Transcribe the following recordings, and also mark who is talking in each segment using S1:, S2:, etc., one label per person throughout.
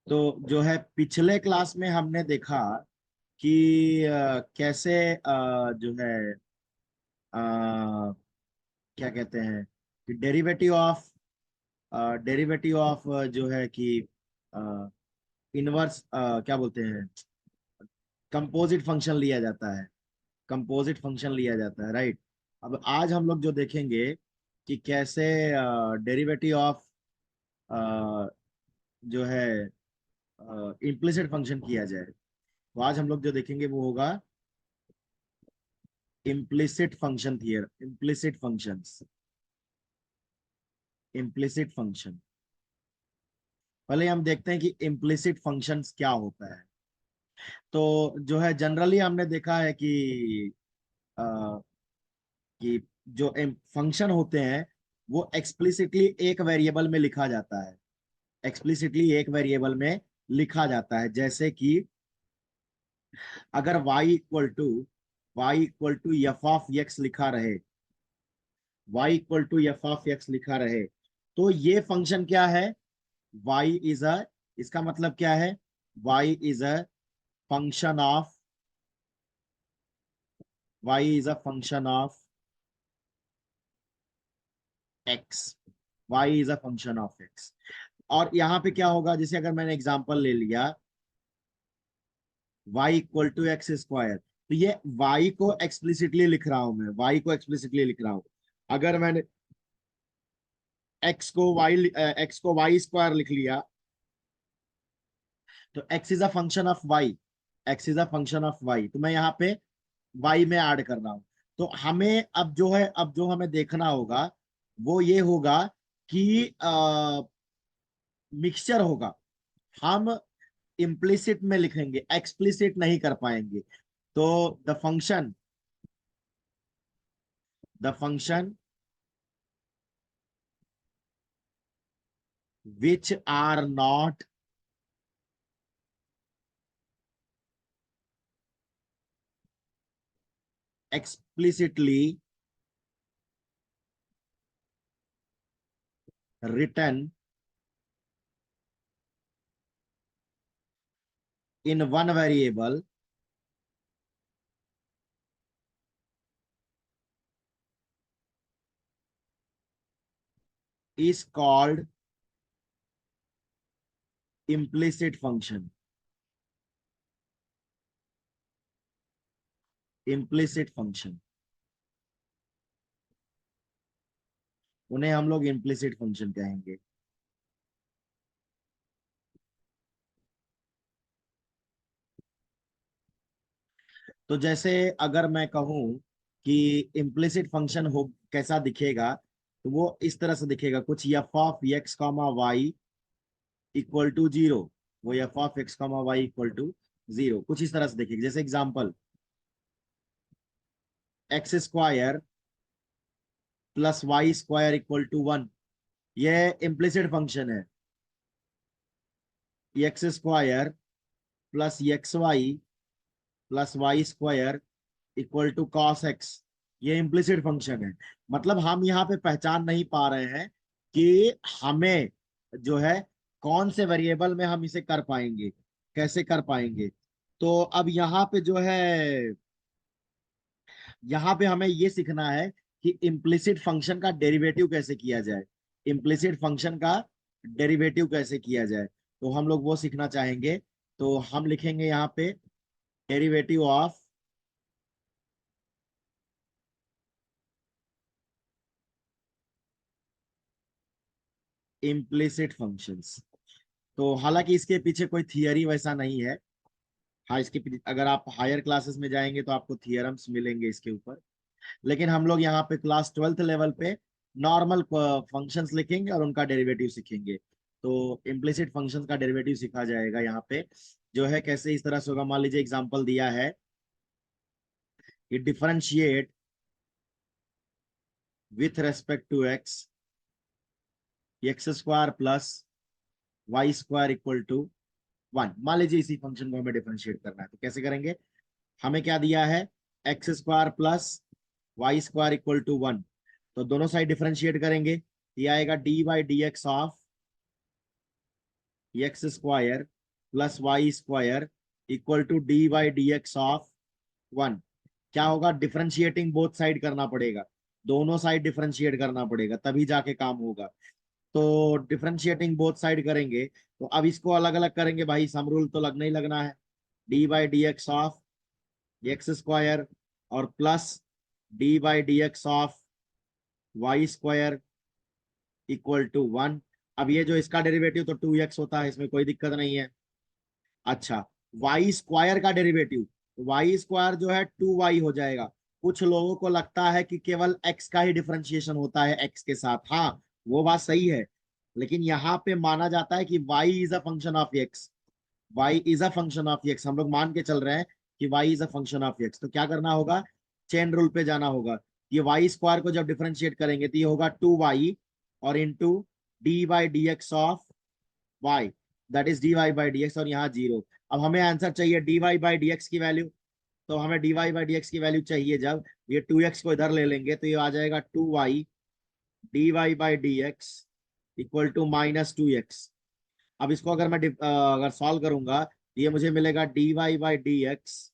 S1: तो जो है पिछले क्लास में हमने देखा कि कैसे जो है क्या कहते हैं कि डेरिवेटिव ऑफ जो है कि इनवर्स क्या बोलते हैं, कंपोजिट फंक्शन लिया जाता है। कंपोजिट फंक्शन लिया जाता है, राइट। अब आज हम लोग जो देखेंगे कि कैसे डेरिवेटिव ऑफ जो है इम्प्लिसिट फंक्शन किया जाए। तो आज हम लोग जो देखेंगे वो होगा implicit function there, implicit functions, implicit function. पहले हम देखते हैं कि इम्प्लिसिट फंक्शंस क्या होता है। तो जो है जनरली हमने देखा है अ, कि जो फंक्शन होते हैं वो एक्सप्लिसिटली एक वेरिएबल में लिखा जाता है, एक्सप्लिसिटली एक वेरिएबल में लिखा जाता है। जैसे कि अगर y equal to F of X लिखा रहे, y equal to F of X लिखा रहे, तो ये फंक्शन क्या है, y इज अ, इसका मतलब क्या है, y is a function of, y is a function of x, y is a function of x। और यहाँ पे क्या होगा, जैसे अगर मैंने एग्जांपल ले लिया y equal to X square, तो ये y को एक्सप्लिसिटली लिख रहा हूं, मैं y को एक्सप्लिसिटली लिख रहा हूं। अगर मैंने x को y स्क्वायर लिख लिया, तो x is a function of y, x is a function of y, तो मैं यहाँ पे y में ऐड कर रहा हूं। तो हमें अब जो है, अब जो हमें देखना होगा वो ये होगा कि मिक्सचर होगा। हम इम्प्लिसिट में लिखेंगे, एक्सप्लिसिट नहीं कर पाएंगे। तो the function which are not explicitly written in one variable is called implicit function, implicit function, उन्हें हम लोग implicit function कहेंगे। तो जैसे अगर मैं कहूं कि implicit function हो कैसा दिखेगा, तो वो इस तरह से दिखेगा, कुछ f of x comma y equal to zero, वो f of x comma y equal to zero कुछ इस तरह से दिखेगा। जैसे example, x square plus Y square equal to one, ये इम्प्लिसिट फंक्शन है। X square plus x y plus Y square equal to cos x, ये implicit function है। मतलब हम यहाँ पे पहचान नहीं पा रहे हैं कि हमें जो है कौन से वेरिएबल में हम इसे कर पाएंगे, कैसे कर पाएंगे। तो अब यहाँ पे जो है, यहाँ पे हमें ये सीखना है कि इम्प्लिसिट फंक्शन का डेरिवेटिव कैसे किया जाए, इम्प्लिसिट फंक्शन का डेरिवेटिव कैसे किया जाए। तो हम लोग वो सीखना चाहेंगे। तो हम लिखेंगे यहाँ पे डेरिवेटिव ऑफ इम्प्लिसिट फंक्शंस। तो हालांकि इसके पीछे कोई थियरी वैसा नहीं है। हाँ, इसके पीछे अगर आप हायर क्लासेस में जाएंगे तो आपको थियरम्स मिलेंगे इसके ऊपर। लेकिन हम लोग यहाँ पे क्लास 12th लेवल पे नॉर्मल फंक्शंस लिखेंगे और उनका डेरिवेटिव सीखेंगे। तो इम्प्लिसिट फंक्शंस का डेरिवेटिव सीखा जाएगा यहाँ पे। जो है कैसे इस तरह से होगा, मान लीजिए एग्जांपल दिया है कि differentiate with respect to X, X square plus Y square equal to one. मान लीजिए इसी फंक्शन को हमें डिफरेंशिएट करना है, तो कैसे करेंगे। हमें क्या दिया है, x square plus Y square equal to one, तो दोनों साइड डिफरेंशिएट करेंगे, ये आएगा d by d x of x square plus Y square equal to d by d x of 1। क्या होगा, डिफरेंशिएटिंग बोथ साइड करना पड़ेगा, दोनों साइड डिफरेंशिएट करना पड़ेगा तभी जाके काम होगा। तो डिफरेंशिएटिंग बोथ साइड करेंगे, तो अब इसको अलग अलग करेंगे भाई, सम रूल तो लगना ही लगना है। D by d x of x square और plus d by d x of y square equal to 1। अब ये जो इसका डेरिवेटिव तो 2x होता है, इसमें कोई दिक्कत नहीं है। अच्छा, वाई स्क्वायर का डेरिवेटिव, वाई स्क्वायर जो है 2y हो जाएगा। कुछ लोगों को लगता है कि केवल x का ही डिफरेंशिएशन होता है x के साथ, हाँ वो बात सही है, लेकिन यहाँ पे माना जाता है कि y is a function of x, y is a function of x, हम लोग मान के चल रहे हैं कि y is a function of x। तो क्या करना होगा, चेन रूल पे जाना होगा। ये वाई स्क्वायर को जब डिफरेंशिएट करेंगे तो ये होगा 2y और into d by d x of y, that is d y by d x, और यहाँ 0। अब हमें आंसर चाहिए d y by d x की वैल्यू, तो हमें d y by d x की वैल्यू चाहिए। जब ये 2x को इधर ले लेंगे तो ये आ जाएगा 2y d y by d x equal to -2x। अब इसको अगर मैं अगर सॉल्व करूंगा तो ये मुझे मिलेगा d y by d x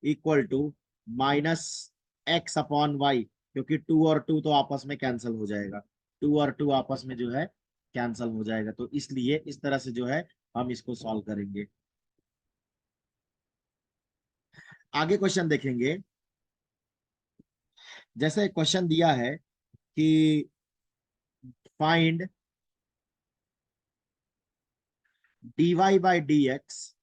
S1: equal to -x upon y, क्योंकि 2 और 2 तो आपस में कैंसिल हो जाएगा, 2 और 2 आपस में जो है कैंसिल हो जाएगा, तो इसलिए इस तरह से जो है हम इसको सॉल्व करेंगे। आगे क्वेश्चन देखेंगे। जैसे क्वेश्चन दिया है कि find dy by d x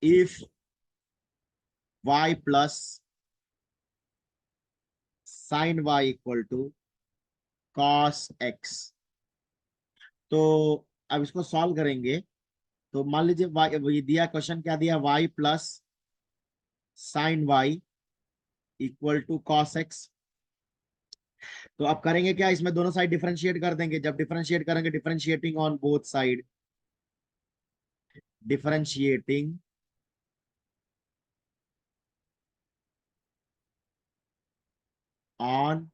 S1: if y plus sine y equal to cos x। तो अब इसको सॉल्व करेंगे, तो मान लीजिए ये दिया, क्वेश्चन क्या दिया, y plus sine y equal to cos x। तो अब करेंगे क्या, इसमें दोनों साइड डिफरेंशिएट कर देंगे। जब डिफरेंशिएट करेंगे, differentiating on both side, differentiating on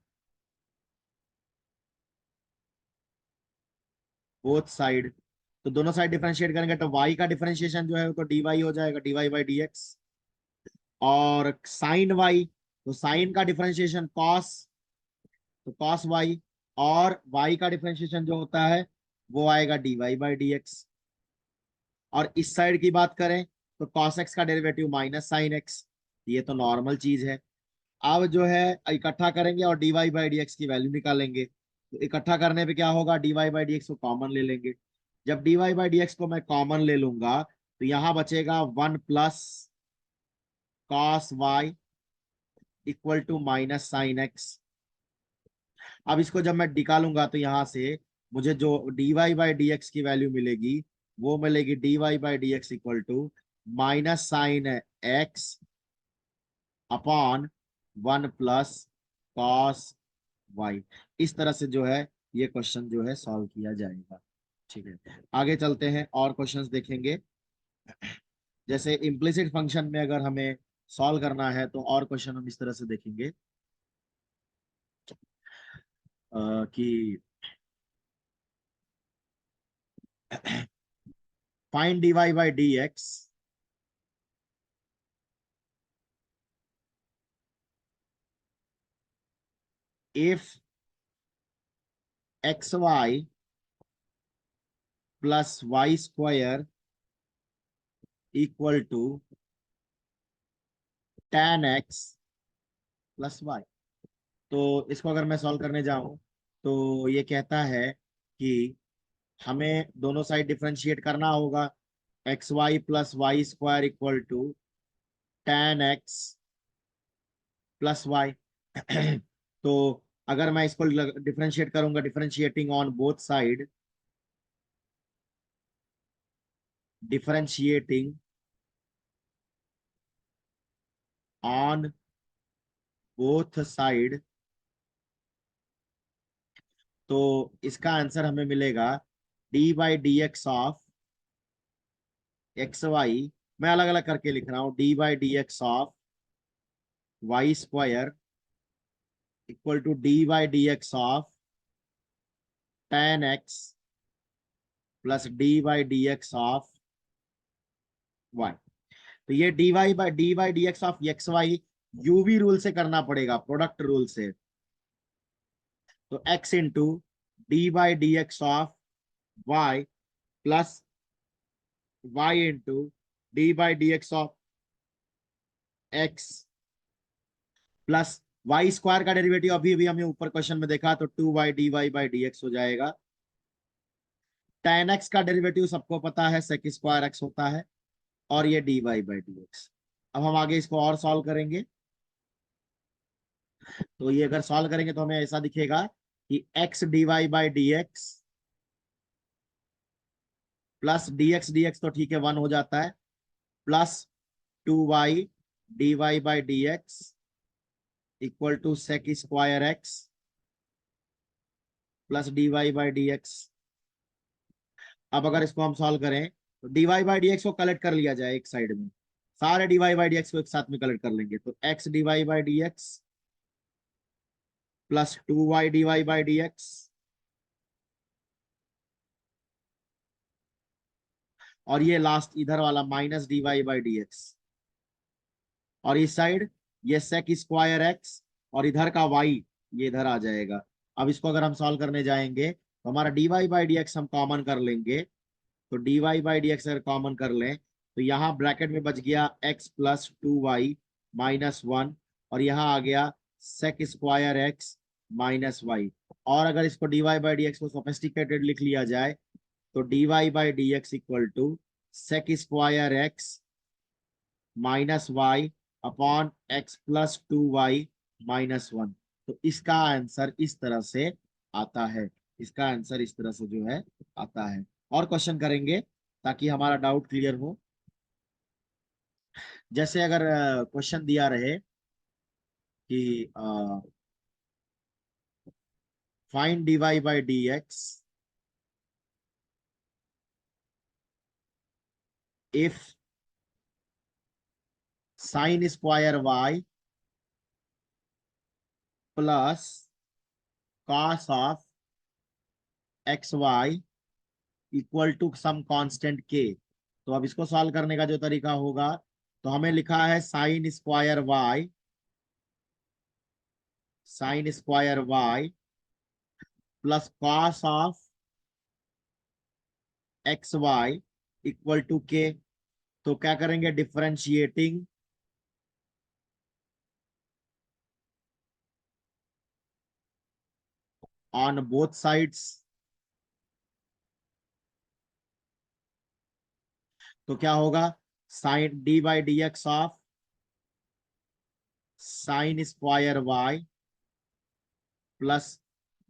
S1: both side, तो दोनों साइड डिफरेंशिएट करेंगे तो y का डिफरेंशिएशन जो है वो तो dy हो जाएगा, dy बाई डी एक्स। और साइन y, तो साइन का डिफरेंशिएशन cos, तो cos y। और y का डिफरेंशिएशन जो होता है वो आएगा dy बाई डी एक्स। और इस साइड की बात करें तो cos x का डेरिवेटिव माइनस साइन x, ये तो नॉर्मल चीज है। अब जो है इकट्ठा करेंगे और d y by d x की वैल्यू निकालेंगे। तो इकट्ठा करने पे क्या होगा, d y by d x को कॉमन ले लेंगे। जब d y by d x को मैं कॉमन ले लूंगा तो यहाँ बचेगा 1 plus cos y equal to minus sine x. अब इसको जब मैं निकालूंगा तो यहाँ से मुझे जो d y by d x की वैल्यू मिलेगी वो मिलेगी d y by d x equal to minus sine x upon 1 plus cos y. इस तरह से जो है ये क्वेश्चन जो है सॉल्व किया जाएगा। ठीक है, आगे चलते हैं और क्वेश्चंस देखेंगे। जैसे इम्प्लिसिट फंक्शन में अगर हमें सॉल्व करना है तो और क्वेश्चन हम इस तरह से देखेंगे कि find d y by d x if x y plus Y square equal to tan x plus y. तो इसको अगर मैं सॉल्व करने जाऊं तो ये कहता है कि हमें दोनों साइड डिफरेंशिएट करना होगा, x y plus Y square equal to tan x plus y. तो अगर मैं इसको डिफरेंशिएट करूंगा, differentiating on both side, differentiating on both side, तो इसका आंसर हमें मिलेगा d by d x of x y, मैं अलग अलग करके लिख रहा हूँ, d by d x of y square equal to d by d x of tan x plus d by d x of Y. तो ये d x of x y UV rule से करना पड़ेगा, प्रोडक्ट रूल से। तो x into d by d x of y plus y into d by d x of x plus Y square का derivative अभी भी हमने ऊपर क्वेश्चन में देखा, तो 2y d y by d x हो जाएगा। tan x का डेरिवेटिव सबको पता है sec स्क्वायर x होता है, और ये dy बाई डी एक्स। अब हम आगे इसको और सॉल्व करेंगे। तो ये अगर सॉल्व करेंगे तो हमें ऐसा दिखेगा कि x dy by d x plus d x तो ठीक है 1 हो जाता है, plus 2y d y by d x equal to sec square x plus d y by d x. अब अगर इसको हम सॉल्व करें तो d y by d x को कलेक्ट कर लिया जाए एक साइड में, सारे d y by d x को एक साथ में कलेक्ट कर लेंगे, तो x D y by d x plus 2y d y by d x, और ये लास्ट इधर वाला minus d y by d x, और इस साइड ये सेक स्क्वायर एक्स, और इधर का y ये इधर आ जाएगा। अब इसको अगर हम सॉल्व करने जाएंगे तो हमारा d y by d x हम कॉमन कर लेंगे, तो d y by d x अगर कॉमन कर लें तो यहाँ ब्रैकेट में बच गया x प्लस 2y माइनस 1, और यहाँ आ गया sec square x minus y. और अगर इसको d y by d x को सोफिस्टिकेटेड लिख लिया जाए तो d y by d x equal to sec square x minus y upon x plus 2y minus 1। तो इसका आंसर इस तरह से आता है, इसका आंसर इस तरह से जो है आता है। और क्वेश्चन करेंगे ताकि हमारा डाउट क्लियर हो। जैसे अगर क्वेश्चन दिया रहे कि find d y by d x if sine square y plus cos of x y equal to some constant k. तो अब इसको सॉल्व करने का जो तरीका होगा, तो हमें लिखा है sine square y plus cos of x y equal to k. तो क्या करेंगे, डिफरेंशिएटिंग ऑन बोथ साइड्स। तो क्या होगा, sine d by d x of sine square y plus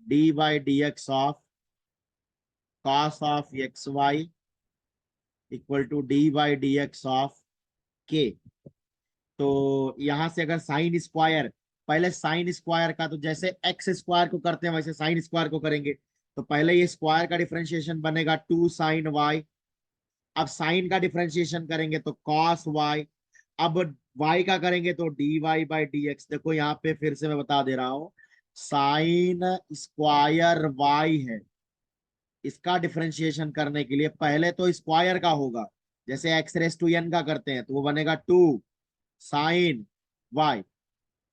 S1: d by d x of cos of x y equal to d by d x of k. तो यहां से अगर sine square, पहले sine square का तो जैसे x square को करते हैं वैसे साइन स्क्वायर को करेंगे, तो पहले ये स्क्वायर का डिफरेंशिएशन बनेगा 2 साइन वाई। अब साइन का डिफरेंशिएशन करेंगे तो कॉस वाई। अब वाई का करेंगे तो d y by d x. देखो यहाँ पे फिर से मैं बता दे रहा हूं, साइन स्क्वायर वाई है, इसका डिफरेंशिएशन करने के लिए पहले तो स्क्वायर का होगा, जैसे एक्स रेस टू एन का करते हैं तो वो बनेगा 2 साइन वाई।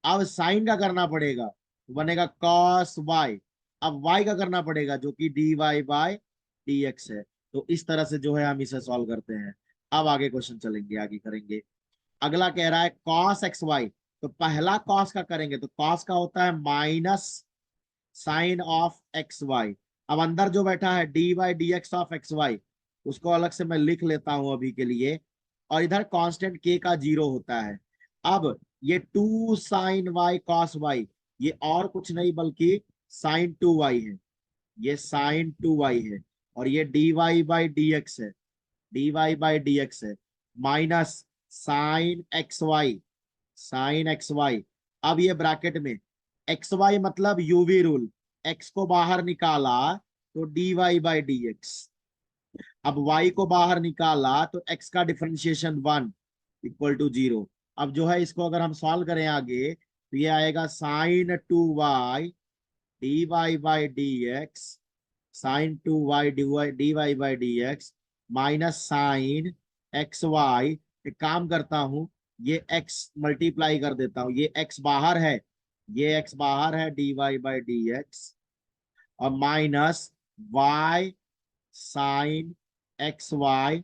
S1: अब साइन का करना पड़ेगा तो बनेगा कॉस वाई। अब वाई का करना पड़ेगा जो कि d y by d x है। तो इस तरह से जो है हम इसे सॉल्व करते हैं। अब आगे क्वेश्चन चलेंगे, आगे करेंगे। अगला कह रहा है कॉस एक्स वाई। तो पहला कॉस का करेंगे तो कॉस का होता है minus sine of x y. अब अंदर जो बैठा है d y d x of x y, उसको अलग से मैं लिख लेता हूं अभी के लिए। और इधर कांस्टेंट के का 0 होता है। अब ये 2 साइन वाई कॉस वाई, ये और कुछ नहीं बल्कि साइन 2y है, ये साइन 2y है, और ये d y by d x है, d y by d x है, minus sine x y, sine x y. अब ये ब्रैकेट में एक्स वाई मतलब यूवी रूल, एक्स को बाहर निकाला तो d y by d x. अब y को बाहर निकाला तो x का डिफरेंशिएशन 1 इक्वल टू 0। अब जो है इसको अगर हम सॉल्व करें आगे तो ये आएगा sine 2y d y by d x sine 2y dy by d x minus sine x y. एक काम करता हूं, ये x मल्टीप्लाई कर देता हूं, ये x बाहर है, ये x बाहर है, dy बाई डी एक्स और minus y sine x y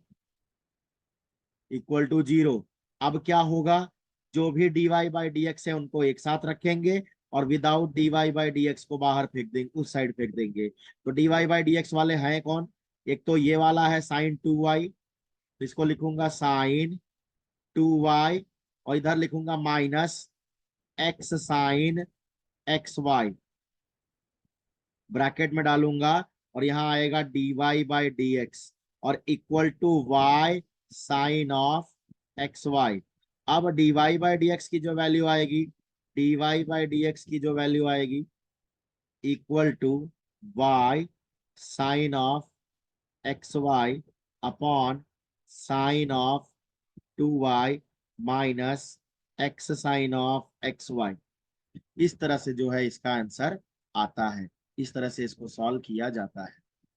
S1: equal to 0। अब क्या होगा, जो भी dy बाई डी एक्स है उनको एक साथ रखेंगे और without dy by d x को बाहर फेंक देंगे, उस साइड फेंक देंगे। तो dy बाई डी एक्स वाले हैं कौन, एक तो ये वाला है साइन 2y, तो इसको लिखूंगा साइन 2y और इधर लिखूंगा minus x sine x y, bracket में डालूंगा और यहाँ आएगा dy बाई डी एक्स और equal to y sine of x y. अब dy बाई डी एक्स की जो वैल्यू आएगी, dy बाई डी एक्स की जो वैल्यू आएगी equal to y sine of x y upon sine of 2y minus x sine of x y. इस तरह से जो है इसका आंसर आता है, इस तरह से इसको सॉल्व किया जाता है।